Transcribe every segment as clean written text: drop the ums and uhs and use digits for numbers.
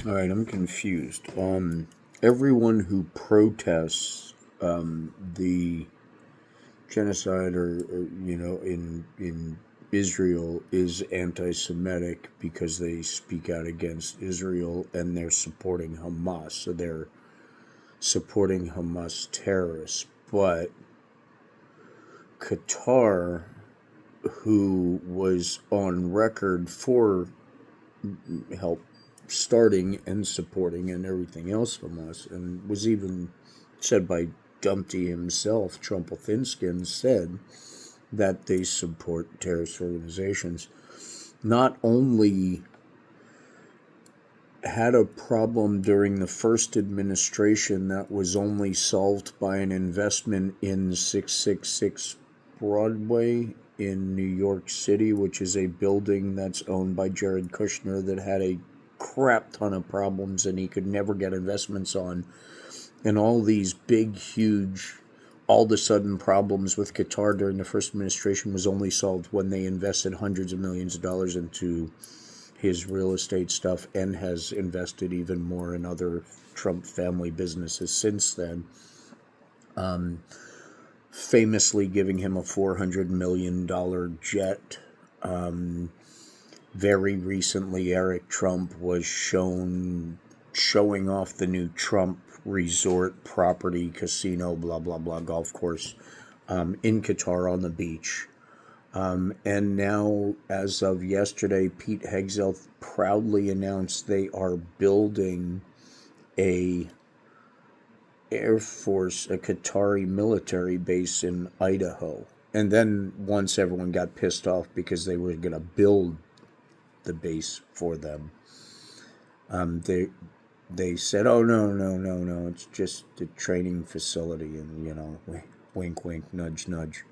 All right, I'm confused. Everyone who protests the genocide in Israel is anti-Semitic because they speak out against Israel and they're supporting Hamas. So they're supporting Hamas terrorists. But Qatar, who was on record for help starting and supporting and everything else from us, and was even said by Dumpty himself, Trump Thin-Skin, said that they support terrorist organizations, not only had a problem during the first administration that was only solved by an investment in 666 Broadway in New York City, which is a building that's owned by Jared Kushner that had a crap ton of problems and he could never get investments on. And all these big, huge, all of a sudden problems with Qatar during the first administration was only solved when they invested hundreds of millions of dollars into his real estate stuff and has invested even more in other Trump family businesses since then. Famously giving him a $400 million jet. Very recently, Eric Trump was showing off the new Trump resort property, casino, blah, blah, blah, golf course in Qatar on the beach. And now, as of yesterday, Pete Hegseth proudly announced they are building a Air Force, a Qatari military base in Idaho. And then once everyone got pissed off because they were going to build the base for them, they said, "Oh no, it's just a training facility," and wink, wink, nudge, nudge.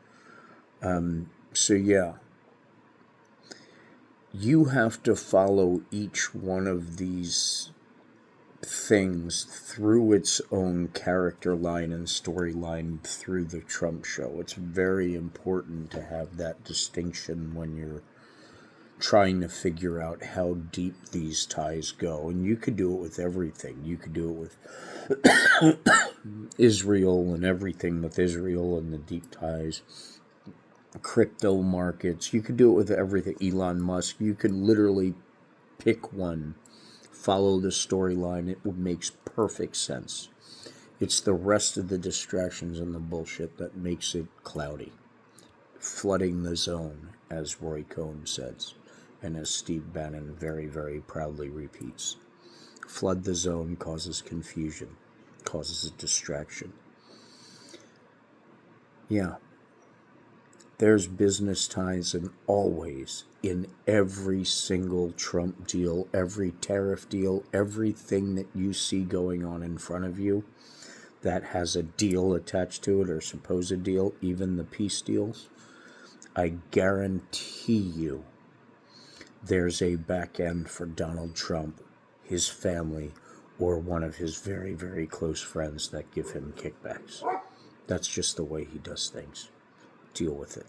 So yeah, you have to follow each one of these things through its own character line and storyline through the Trump show. It's very important to have that distinction when you're trying to figure out how deep these ties go. And you could do it with everything. You could do it with Israel and everything with Israel and the deep ties. Crypto markets. You could do it with everything. Elon Musk. You could literally pick one, follow the storyline. It makes perfect sense. It's the rest of the distractions and the bullshit that makes it cloudy. Flooding the zone, as Roy Cohn says, and as Steve Bannon very, very proudly repeats. Flood the zone causes confusion, causes a distraction. Yeah. There's business ties and always in every single Trump deal, every tariff deal, everything that you see going on in front of you that has a deal attached to it or supposed deal, even the peace deals, I guarantee you there's a back end for Donald Trump, his family, or one of his very, very close friends that give him kickbacks. That's just the way he does things. Deal with it.